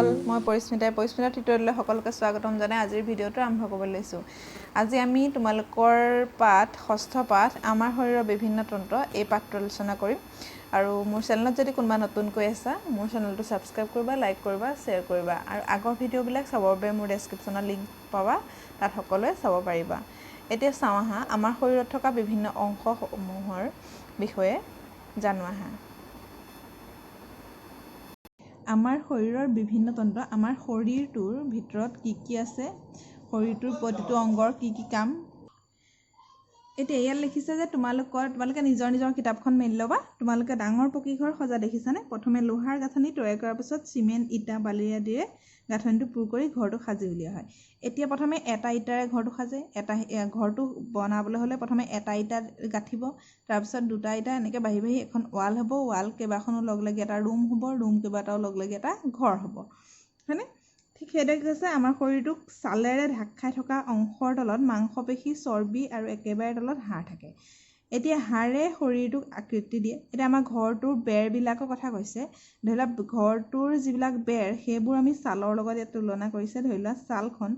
সকল মই পৰিস্মিতা টিউটৰিয়েললৈ সকলোকে স্বাগতম জনাই আজিৰ ভিডিঅ'টো আৰম্ভ কৰিব লৈছোঁ। আজি আমি তোমালোকৰ পাঠ ষষ্ঠ পাঠ আমাৰ শৰীৰৰ বিভিন্ন তন্ত্ৰ এই পাঠটো আলোচনা কৰিম আৰু মোৰ চেনেলত যদি কোনোবা নতুনকৈ আছা মোৰ চেনেলটো সাবস্ক্ৰাইব কৰিবা, লাইক কৰিবা, শ্বেয়াৰ কৰিবা আৰু আগৰ ভিডিঅ'বিলাক চাবৰ বাবে মোৰ ডেছক্ৰিপশ্যনত লিংক পাবা, তাত সকলোৱে চাব পাৰিবা। এতিয়া চাওঁ আহা আমাৰ শৰীৰত থকা বিভিন্ন অংশসমূহৰ বিষয়ে জানো আহা। আমাৰ শৰীৰৰ বিভিন্ন তন্ত্ৰ, আমাৰ শৰীৰটোৰ ভিতৰত কি আছে, শৰীৰটোৰ প্ৰতিটো অংগৰ কি কাম। এতিয়া ইয়াত লিখিছে যে তোমালোকে নিজৰ কিতাপখন মেলি ল'বা। তোমালোকে ডাঙৰ পকীঘৰ সজা দেখিছানে? প্ৰথমে লোহাৰ গাঁথনি তৈয়াৰ কৰাৰ পিছত চিমেণ্ট, ইটা, বালি আদিৰে গাঁথনিটো পুৰ কৰি ঘৰটো সাজি উলিওৱা হয়। এতিয়া প্ৰথমে এটা ইটাৰে ঘৰটো সাজে। ঘৰটো বনাবলৈ হ'লে প্ৰথমে এটা ইটা গাঁঠিব, তাৰপিছত দুটা ইটা এনেকৈ বাঢ়ি বাঢ়ি এখন ৱাল হ'ব, ৱাল কেইবাখনো লগ লাগি এটা ৰুম হ'ব, ৰুম কেইবাটাও লগ লাগি এটা ঘৰ হ'ব, হয়নে? ঠিক সেইদৰে কৈছে আমাৰ শৰীৰটোক ছালেৰে ঢাক খাই থকা অংশৰ তলত মাংসপেশী, চৰ্বি আৰু একেবাৰে তলত হাড় থাকে। এতিয়া হাড়ে শৰীৰটোক আকৃতি দিয়ে। এতিয়া আমাৰ ঘৰটোৰ বেৰবিলাকৰ কথা কৈছে। ধৰি লোৱা ঘৰটোৰ যিবিলাক বেৰ সেইবোৰ আমি ছালৰ লগত ইয়াত তুলনা কৰিছে। ধৰি লোৱা ছালখন,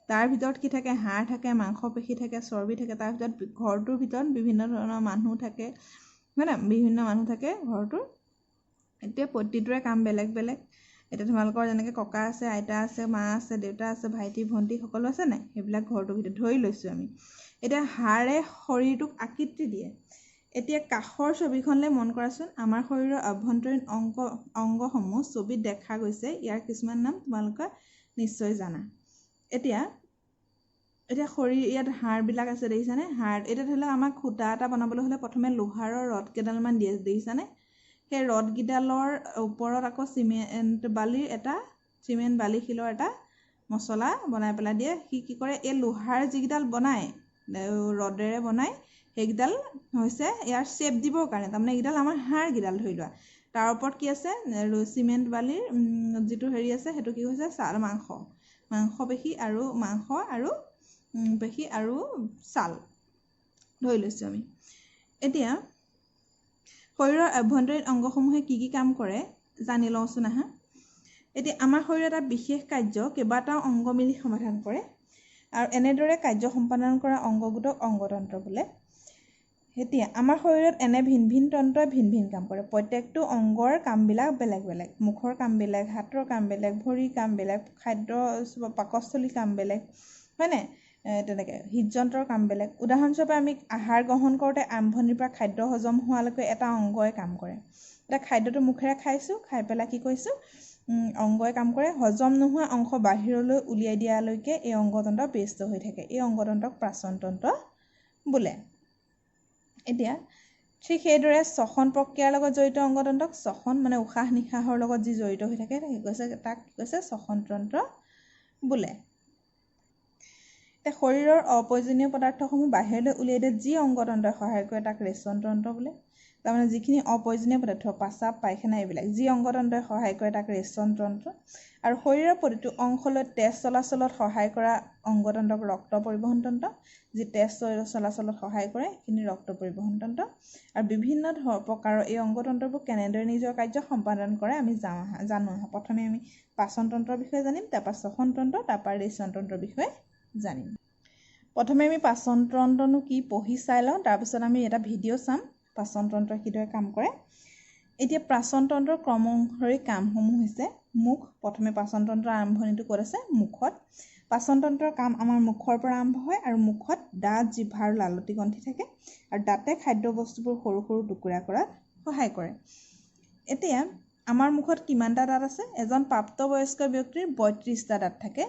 তাৰ ভিতৰত কি থাকে? হাড় থাকে, মাংসপেশী থাকে, চৰ্বি থাকে। তাৰ ভিতৰত ঘৰটোৰ ভিতৰত বিভিন্ন ধৰণৰ মানুহ থাকে, হয় না? বিভিন্ন মানুহ থাকে ঘৰটোৰ। এতিয়া প্ৰতিটোৰে কাম বেলেগ বেলেগ। এতিয়া তোমালোকৰ যেনেকৈ ককা আছে, আইতা আছে, মা আছে, দেউতা আছে, ভাইটি ভণ্টি সকলো আছে নাই? সেইবিলাক ঘৰটোৰ ভিতৰত ধৰি লৈছোঁ আমি। এতিয়া হাড়ে শৰীৰটোক আকৃতি দিয়ে। এতিয়া কাষৰ ছবিখনলৈ মন কৰাচোন। আমাৰ শৰীৰৰ আভ্যন্তৰীণ অংগসমূহ ছবিত দেখা গৈছে। ইয়াৰ কিছুমান নাম তোমালোকে নিশ্চয় জানা। এতিয়া ইয়াত হাড়বিলাক আছে দেখিছানে? হাড়, এতিয়া ধৰি লওক আমাক খুটা এটা বনাবলৈ হ'লে প্ৰথমে লোহাৰৰ ৰড কেইডালমান দিয়ে দেখিছানে? সেই ৰডকেইডালৰ ওপৰত আকৌ চিমেণ্ট বালি শিলৰ এটা মছলা বনাই পেলাই দিয়ে। সি কি কৰে, এই লোহাৰ যিকেইডাল বনায়, ৰডেৰে বনায়, সেইকেইডাল হৈছে ইয়াৰ শ্বেপ দিবৰ কাৰণে। তাৰমানে এইকেইডাল আমাৰ হাড়কেইডাল ধৰি লোৱা। তাৰ ওপৰত কি আছে? চিমেণ্ট বালিৰ যিটো হেৰি আছে সেইটো কি হৈছে? মাংসপেশী আৰু পেশী আৰু ছাল ধৰি লৈছোঁ আমি। এতিয়া শৰীৰৰ আভ্যন্তৰীণ অংগসমূহে কি কাম কৰে জানি লওঁচোন আহা। এতিয়া আমাৰ শৰীৰৰ এটা বিশেষ কাৰ্য কেইবাটাও অংগ মিলি সমাধান কৰে আৰু এনেদৰে কাৰ্য সম্পাদন কৰা অংগগোটক অংগতন্ত্ৰ বোলে। এতিয়া আমাৰ শৰীৰত এনে ভিন ভিন তন্ত্ৰই ভিন ভিন কাম কৰে। প্ৰত্যেকটো অংগৰ কামবিলাক বেলেগ বেলেগ। মুখৰ কাম বেলেগ, হাতৰ কাম বেলেগ, ভৰিৰ কাম বেলেগ, পাকস্থলীৰ কাম বেলেগ, হয়নে? তেনেকৈ হৃদযন্ত্ৰৰ কাম বেলেগ। উদাহৰণস্বৰূপে আমি আহাৰ গ্ৰহণ কৰোঁতে আৰম্ভণিৰ পৰা খাদ্য হজম হোৱালৈকে এটা অংগই কাম কৰে। এতিয়া খাদ্যটো মুখেৰে খাইছোঁ, খাই পেলাই কি কৰিছোঁ? অংগই কাম কৰে। হজম নোহোৱা অংশ বাহিৰলৈ উলিয়াই দিয়ালৈকে এই অংগতন্ত্ৰ ব্যস্ত হৈ থাকে। এই অংগতন্ত্ৰক পাচন তন্ত্ৰ বোলে। এতিয়া ঠিক সেইদৰে শ্বসন প্ৰক্ৰিয়াৰ লগত জড়িত অংগতন্ত্ৰক, শ্বসন মানে উশাহ নিশাহৰ লগত যি জড়িত হৈ থাকে তাক কৈছে শ্বসন তন্ত্ৰ বোলে। এতিয়া শৰীৰৰ অপ্ৰয়োজনীয় পদাৰ্থসমূহ বাহিৰলৈ উলিয়াই দিয়ে যি অংগতন্ত্ৰই সহায় কৰে তাক ৰেচন তন্ত্ৰ বোলে। তাৰমানে যিখিনি অপ্ৰয়োজনীয় পদাৰ্থ, পাচাব, পায়খানা এইবিলাক যি অংগতন্ত্ৰই সহায় কৰে তাক ৰেচন তন্ত্ৰ। আৰু শৰীৰৰ প্ৰতিটো অংশলৈ তেজ চলাচলত সহায় কৰা অংগতন্ত্ৰক ৰক্ত পৰিবহণ তন্ত্ৰ। যি তেজ চলাচলত সহায় কৰে সেইখিনি ৰক্ত পৰিবহণ তন্ত্ৰ। আৰু বিভিন্ন প্ৰকাৰৰ এই অংগতন্ত্ৰবোৰ কেনেদৰে নিজৰ কাৰ্য সম্পাদন কৰে আমি জানো আহা। প্ৰথমে আমি পাচন তন্ত্ৰৰ বিষয়ে জানিম, তাৰপৰা শ্বসন তন্ত্ৰ, তাৰপৰা ৰেচন তন্ত্ৰৰ বিষয়ে জানিম। প্ৰথমে আমি পাচন তন্ত্ৰনো কি পঢ়ি চাই লওঁ, তাৰপিছত আমি এটা ভিডিঅ' চাম পাচন তন্ত্ৰই কিদৰে কাম কৰে। এতিয়া পাচন তন্ত্ৰৰ ক্ৰম অনুসৰি কামসমূহ হৈছে মুখ। প্ৰথমে পাচন তন্ত্ৰৰ আৰম্ভণিটো ক'ত আছে? মুখত। পাচন তন্ত্ৰৰ কাম আমাৰ মুখৰ পৰা আৰম্ভ হয় আৰু মুখত দাঁত, জিভা আৰু লালতি গ্ৰন্থি থাকে আৰু দাঁতে খাদ্য বস্তুবোৰ সৰু সৰু টুকুৰা কৰাত সহায় কৰে। এতিয়া আমাৰ মুখত কিমানটা দাঁত আছে? এজন প্ৰাপ্তবয়স্ক ব্যক্তিৰ 32টা দাঁত থাকে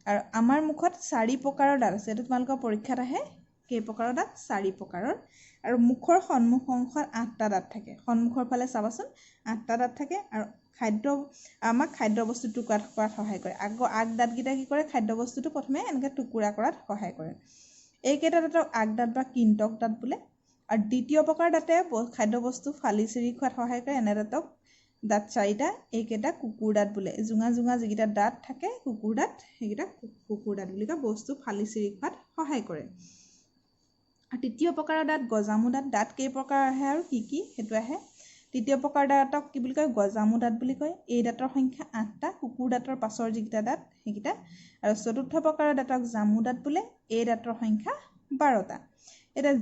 আৰু আমাৰ মুখত 4 প্ৰকাৰৰ দাঁত আছে। এইটো তোমালোকৰ পৰীক্ষাত আহে। কেই প্ৰকাৰৰ দাঁত? 4 প্ৰকাৰৰ। আৰু মুখৰ সন্মুখ অংশত 8টা দাঁত থাকে। সন্মুখৰ ফালে চাবাচোন 8টা দাঁত থাকে আৰু আমাক খাদ্য বস্তু টুকুৰা কৰাত সহায় কৰে। আগ দাঁতকেইটা কি কৰে? খাদ্য বস্তুটো প্ৰথমে এনেকৈ টুকুৰা কৰাত সহায় কৰে। এইকেইটা দাঁতক আগদাঁত বা কিন্তক দাঁত বোলে। আৰু দ্বিতীয় প্ৰকাৰ দাঁতে খাদ্য বস্তু ফালি চিৰি খোৱাত সহায় কৰে। এনে দাঁত 4টা। এইকেইটা কুকুৰ দাঁত বোলে। জোঙা জোঙা যিকেইটা দাঁত থাকে কুকুৰ দাঁত, সেইকেইটা কুকুৰ দাঁত বুলি কয়। বস্তু ফালি চিৰি খোৱাত সহায় কৰে। আৰু তৃতীয় প্ৰকাৰৰ দাঁত গজামু দাঁত। দাঁত কেই প্ৰকাৰ আহে আৰু কি সেইটো আহে? তৃতীয় প্ৰকাৰৰ দাঁতক কি বুলি কয় গজামু দাঁত বুলি কয়। এই দাঁতৰ সংখ্যা 8টা, কুকুৰ দাঁতৰ পাছৰ যিকেইটা দাঁত সেইকেইটা। আৰু চতুৰ্থ প্ৰকাৰৰ দাঁতক জামু দাঁত বোলে। এই দাঁতৰ সংখ্যা 12টা। এতিয়া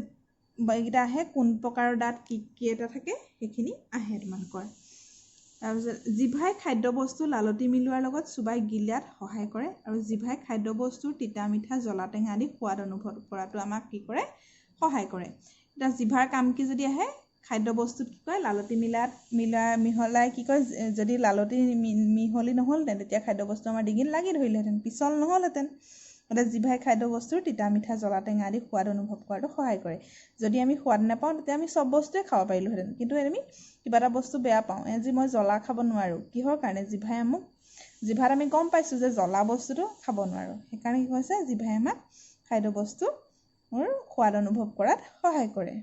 এইকেইটা আহে কোন প্ৰকাৰৰ দাঁত কেইটা থাকে সেইখিনি আহে তোমালোকৰ। তাৰপিছত জিভাই খাদ্যবস্তু লালতি মিলোৱাৰ লগত চুবাই গিলাত সহায় কৰে আৰু জিভাই খাদ্যবস্তুৰ তিতা মিঠা জ্বলা টেঙা আদি সোৱাদ অনুভৱ কৰাটো আমাক কি কৰে সহায় কৰে। এতিয়া জিভাৰ কাম কি যদি আহে খাদ্যবস্তুত কি কয় লালতি মিহলাই কি কয় যদি লালতি মিহলি নহ'লহেঁতেন তেতিয়া খাদ্যবস্তু আমাৰ ডিঙিত লাগি ধৰিলেহেঁতেন, পিছল নহ'লহেঁতেন। এতিয়া জিভাই খাদ্যবস্তুৰ তিতা মিঠা জ্বলা টেঙা আদি সোৱাদ অনুভৱ কৰাটো সহায় কৰে। যদি আমি সোৱাদ নাপাওঁ তেতিয়া আমি চব বস্তুৱে খাব পাৰিলোহেঁতেন, কিন্তু আমি কিবা এটা বস্তু বেয়া পাওঁ, আজি মই জ্বলা খাব নোৱাৰোঁ, কিহৰ কাৰণে জিভাত আমি গম পাইছোঁ যে জ্বলা বস্তুটো খাব নোৱাৰোঁ, সেইকাৰণে কি হৈছে জিভাই আমাক খাদ্যবস্তুৰ সোৱাদ অনুভৱ কৰাত সহায় কৰে।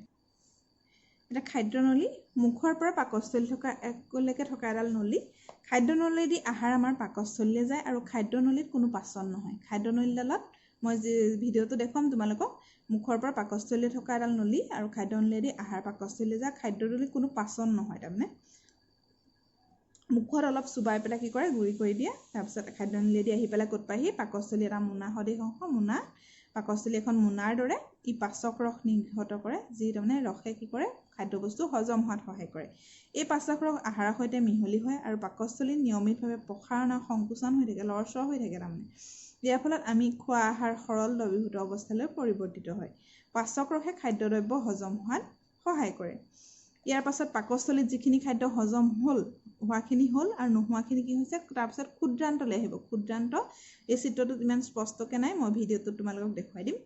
এতিয়া খাদ্যনলী মুখৰ পৰা পাকস্থলী থকা একলৈকে থকা এডাল নলী। খাদ্যনলীদি আহাৰ আমাৰ পাকস্থলীলৈ যায় আৰু খাদ্যনলীত কোনো পাচন নহয়। খাদ্যনলীডালত মই যি ভিডিঅ'টো দেখুৱাম তোমালোকক, মুখৰ পৰা পাকস্থলীলৈ থকা এডাল নলী আৰু খাদ্যনলীদি আহাৰ পাকস্থলীলৈ যায়। খাদ্যনলীত কোনো পাচন নহয়, তাৰমানে মুখত অলপ চুবাই পেলাই কি কৰে গুৰি কৰি দিয়ে। তাৰপিছত খাদ্যনলীদি আহি পেলাই ক'ত পায়হি পাকস্থলী এটা মোনা সদৃশ অংশ, মোনা পাকস্থলী এখন মোনাৰ দৰে। ই পাচক ৰস নিৰ্গত কৰে, যি তাৰমানে ৰসে কি কৰে খাদ্যবস্তু হজম হোৱাত সহায় কৰে। এই পাচক ৰস আহাৰৰ সৈতে মিহলি হয় আৰু পাকস্থলীত নিয়মিতভাৱে প্ৰসাৰণ আৰু সংকোচন হৈ থাকে, লৰচৰ হৈ থাকে তাৰমানে। ইয়াৰ ফলত আমি খোৱা আহাৰ সৰল দ্ৰৱীভূত অৱস্থালৈ পৰিৱৰ্তিত হয়। পাচক ৰসে খাদ্যদ্ৰব্য হজম হোৱাত সহায় কৰে। ইয়াৰ পাছত পাকস্থলীত যিখিনি খাদ্য হজম হোৱাখিনি হ'ল আৰু নোহোৱাখিনি কি হৈছে তাৰপিছত ক্ষুদ্ৰান্তলৈ আহিব। ক্ষুদ্ৰান্ত এই চিত্ৰটোত ইমান স্পষ্টকৈ নাই, মই ভিডিঅ'টোত তোমালোকক দেখুৱাই দিম।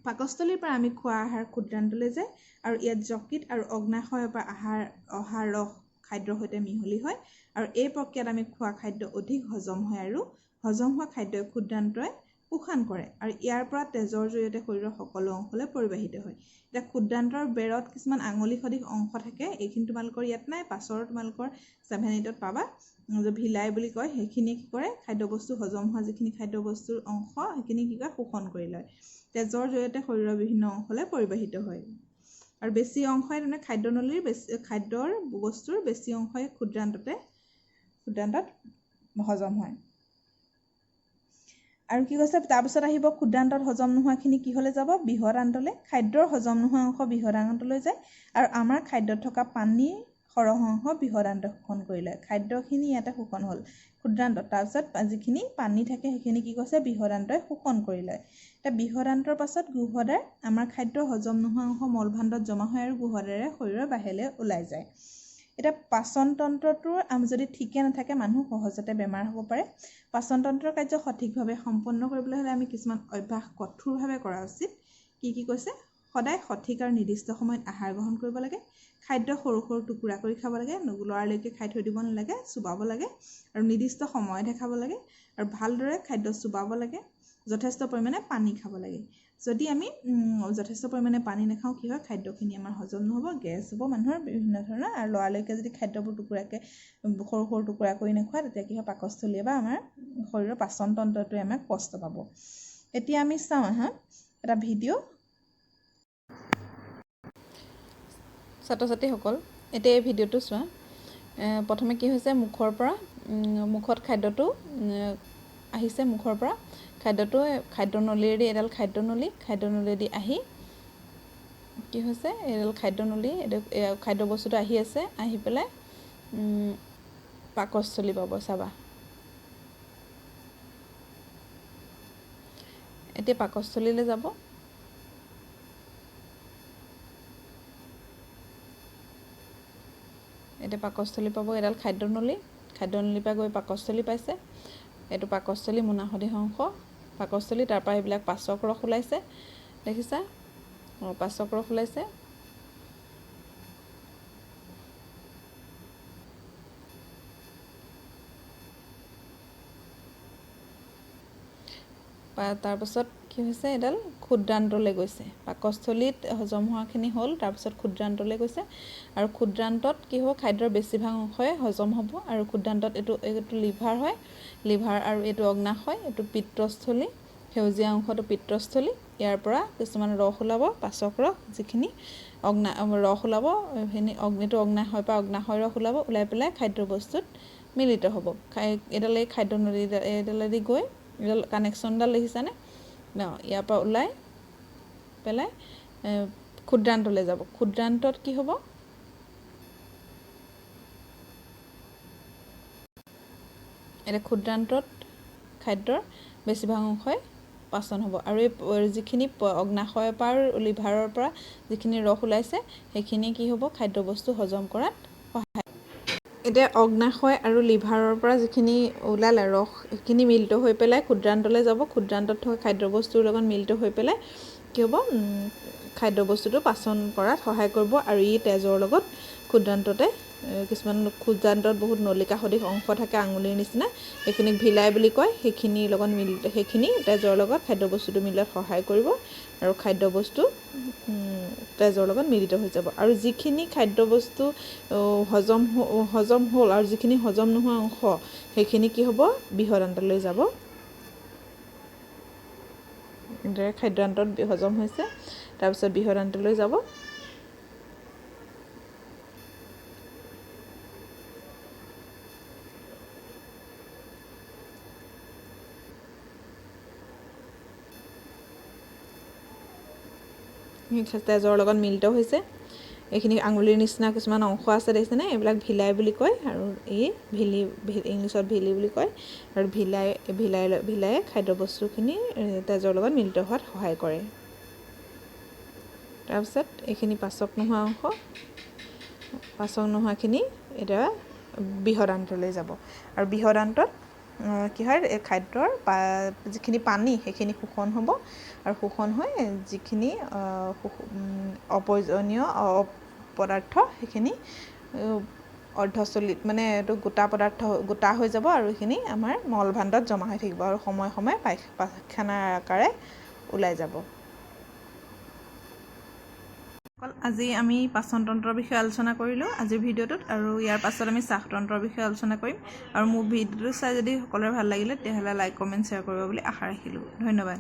পাকস্থলীৰ পৰা আমি খোৱা আহাৰ ক্ষুদ্ৰান্তলৈ যায় আৰু ইয়াত যকৃত আৰু অগ্নাশয়ৰ পৰা অহা ৰস খাদ্যৰ সৈতে মিহলি হয় আৰু এই প্ৰক্ৰিয়াত আমি খোৱা খাদ্য অধিক হজম হয় আৰু হজম হোৱা খাদ্যই ক্ষুদ্ৰান্তই শোষণ কৰে আৰু ইয়াৰ পৰা তেজৰ জৰিয়তে শৰীৰৰ সকলো অংশলৈ পৰিবাহিত হয়। এতিয়া ক্ষুদ্ৰান্তৰ বেৰত কিছুমান আঙুলি সদৃশ অংশ থাকে, এইখিনি তোমালোকৰ ইয়াত নাই, পাছৰ তোমালোকৰ 7-8ত পাবা, ভিলাই বুলি কয়। সেইখিনি কি কৰে খাদ্যবস্তু হজম হোৱা যিখিনি খাদ্যবস্তুৰ অংশ সেইখিনি কি কয় শোষণ কৰি লয়, তেজৰ জৰিয়তে শৰীৰৰ বিভিন্ন অংশলৈ পৰিবাহিত হয়। আৰু বেছি অংশই তাৰমানে খাদ্যনলীৰ খাদ্যৰ বস্তুৰ বেছি অংশই ক্ষুদ্ৰান্তত হজম হয়। আৰু কি কৈছে তাৰপিছত আহিব ক্ষুদ্ৰান্তত হজম নোহোৱাখিনি কিহলৈ যাব বৃহদান্তলৈ। খাদ্যৰ হজম নোহোৱা অংশ বৃহদান্তলৈ যায় আৰু আমাৰ খাদ্যত থকা পানীৰ সৰহ অংশ বৃহদান্ত শোষণ কৰি লয়। খাদ্যখিনি ইয়াতে শোষণ হ'ল ক্ষুদ্ৰান্তত, তাৰপিছত যিখিনি পানী থাকে সেইখিনি কি কৈছে বৃহদান্তই শোষণ কৰি লয়। এতিয়া বৃহদান্তৰ পাছত গুহদ্বাৰ, আমাৰ খাদ্য হজম নোহোৱা অংশ মলভাণ্ডত জমা হয় আৰু গুহদ্বাৰেৰে শৰীৰৰ বাহিৰলৈ ওলাই যায়। এতিয়া পাচনতন্ত্ৰটোৰ যদি ঠিকে নাথাকে মানুহ সহজতে বেমাৰ হ'ব পাৰে। পাচনতন্ত্ৰৰ কাৰ্য সঠিকভাৱে সম্পন্ন কৰিবলৈ হ'লে আমি কিছুমান অভ্যাস কঠোৰভাৱে কৰা উচিত। কি কৈছে সদায় সঠিক আৰু নিৰ্দিষ্ট সময়ত আহাৰ গ্ৰহণ কৰিব লাগে, খাদ্য সৰু সৰু টুকুৰা কৰি খাব লাগে, লৰালৈকে খাই থৈ দিব নালাগে, চুবাব লাগে আৰু নিৰ্দিষ্ট সময়তহে খাব লাগে আৰু ভালদৰে খাদ্য চুবাব লাগে, যথেষ্ট পৰিমাণে পানী খাব লাগে। যদি আমি যথেষ্ট পৰিমাণে পানী নাখাওঁ কি হয় খাদ্যখিনি আমাৰ হজম নহ'ব, গেছ হ'ব মানুহৰ বিভিন্ন ধৰণৰ। আৰু লৰালৈকে যদি খাদ্যবোৰ সৰু সৰু টুকুৰা কৰি নাখোৱা তেতিয়া কি হয় পাকস্থলীয়ে বা আমাৰ শৰীৰৰ পাচনতন্ত্ৰটোৱে আমাক কষ্ট পাব। এতিয়া আমি চাওঁ এটা ভিডিঅ'। ছাত্ৰ ছাত্ৰীসকল এতিয়া এই ভিডিঅ'টো চোৱা। প্ৰথমে কি হৈছে মুখত খাদ্যটো আহিছে, মুখৰ পৰা খাদ্যনলীৰেদি এডাল খাদ্যনলীৰেদি আহি কি হৈছে এডাল খাদ্যনলী খাদ্যবস্তুটো আহি আছে, আহি পেলাই পাকস্থলী পাব চাবা। এতিয়া পাকস্থলীলৈ যাব। এতিয়া পাকস্থলী পাব এডাল খাদ্যনলীৰ পৰা গৈ পাকস্থলী পাইছে। এইটো পাকস্থলী মোনা সদৃশ অংশ পাকস্থলী, তাৰপৰা এইবিলাক পাচক ৰস ওলাইছে, দেখিছা পাচক ৰস ওলাইছে। তাৰপাছত কি হৈছে এডাল ক্ষুদ্ৰান্তলৈ গৈছে। পাকস্থলীত হজম হোৱাখিনি হ'ল, তাৰপিছত ক্ষুদ্ৰান্তলৈ গৈছে আৰু ক্ষুদ্ৰান্তত কি হ'ব খাদ্যৰ বেছিভাগ অংশই হজম হ'ব আৰু ক্ষুদ্ৰান্তত এইটো লিভাৰ হয়, লিভাৰ আৰু এইটো অগ্নাশয়, এইটো পিত্তস্থলী, সেউজীয়া অংশটো পিত্তস্থলী। ইয়াৰ পৰা কিছুমান ৰস ওলাব পাচক ৰস, যিখিনি ৰস ওলাব, সেইখিনি অগ্নিটো অগ্নাশয়ৰ পৰা অগ্নাশয় ৰস ওলাব, ওলাই পেলাই খাদ্য বস্তুত মিলিত হ'ব। এইডাল এই খাদ্য নদী এইডালেদি গৈ এইডাল কানেকশ্যনডাল দেখিছানে ন, ইয়াৰ পৰা ওলাই পেলাই ক্ষুদ্ৰান্তলৈ যাব। ক্ষুদ্ৰান্তত কি হ'ব, এতিয়া ক্ষুদ্ৰান্তত খাদ্যৰ বেছিভাগ অংশই পাচন হ'ব আৰু এই যিখিনি অগ্নাশয়ৰ পৰা আৰু লিভাৰৰ পৰা যিখিনি ৰস ওলাইছে সেইখিনি কি হ'ব, খাদ্যবস্তু হজম কৰাত সহায়। এতিয়া অগ্নাশয় আৰু লিভাৰৰ পৰা যিখিনি ওলালে ৰস সেইখিনি মিলিত হৈ পেলাই ক্ষুদ্ৰান্তলৈ যাব। ক্ষুদ্ৰান্তত থকা খাদ্যবস্তুৰ লগত মিলিত হৈ পেলাই কি হ'ব, খাদ্যবস্তুটো পাচন কৰাত সহায় কৰিব আৰু ই তেজৰ লগত ক্ষুদ্ৰান্ততে কিছুমান ক্ষুদ্ৰান্তত বহুত নলিকা সদৃশ অংশ থাকে আঙুলিৰ নিচিনা, সেইখিনিক ভিলাই বুলি কয়, সেইখিনিৰ লগত সেইখিনি তেজৰ লগত খাদ্যবস্তুটো মিলোৱাত সহায় কৰিব আৰু খাদ্যবস্তু তেজৰ লগত মিলিত হৈ যাব। আৰু যিখিনি খাদ্যবস্তু হজম হ'ল আৰু যিখিনি হজম নোহোৱা অংশ সেইখিনি কি হ'ব, বৃহদান্তলৈ যাব। এনেদৰে খাদ্যান্তত হজম হৈছে, তাৰপিছত বৃহদান্তলৈ যাব। তেজৰ লগত মিলিত হৈছে। এইখিনি আঙুলিৰ নিচিনা কিছুমান অংশ আছে দেখিছেনে, এইবিলাক ভিলাই বুলি কয় আৰু এই ইংলিছত ভিলি বুলি কয়। আৰু ভিলাই খাদ্যবস্তুখিনি তেজৰ লগত মিলিত হোৱাত সহায় কৰে। তাৰপিছত এইখিনি পাচক নোহোৱা অংশ, পাচক নোহোৱাখিনি এতিয়া বৃহদান্তলৈ যাব। আৰু বৃহদান্তত কি হয়, খাদ্যৰ যিখিনি পানী সেইখিনি শোষণ হ'ব আৰু শোষণ হৈ যিখিনি অপ্ৰয়োজনীয় পদাৰ্থ সেইখিনি অৰ্ধচলিত মানে এইটো গোটা হৈ যাব আৰু সেইখিনি আমাৰ মলভাণ্ডত জমা হৈ থাকিব আৰু সময়ে সময়ে পায়খানাৰ আকাৰে ওলাই যাব। আজি আমি পাচনতন্ত্ৰৰ বিষয়ে আলোচনা কৰিলোঁ আজিৰ ভিডিঅ'টোত, আৰু ইয়াৰ পাছত আমি শ্বাসতন্ত্ৰৰ বিষয়ে আলোচনা কৰিম। আৰু মোৰ ভিডিঅ'টো চাই যদি সকলোৰে ভাল লাগিলে তেতিয়াহ'লে লাইক, কমেণ্ট, শ্বেয়াৰ কৰিব বুলি আশা ৰাখিলোঁ। ধন্যবাদ।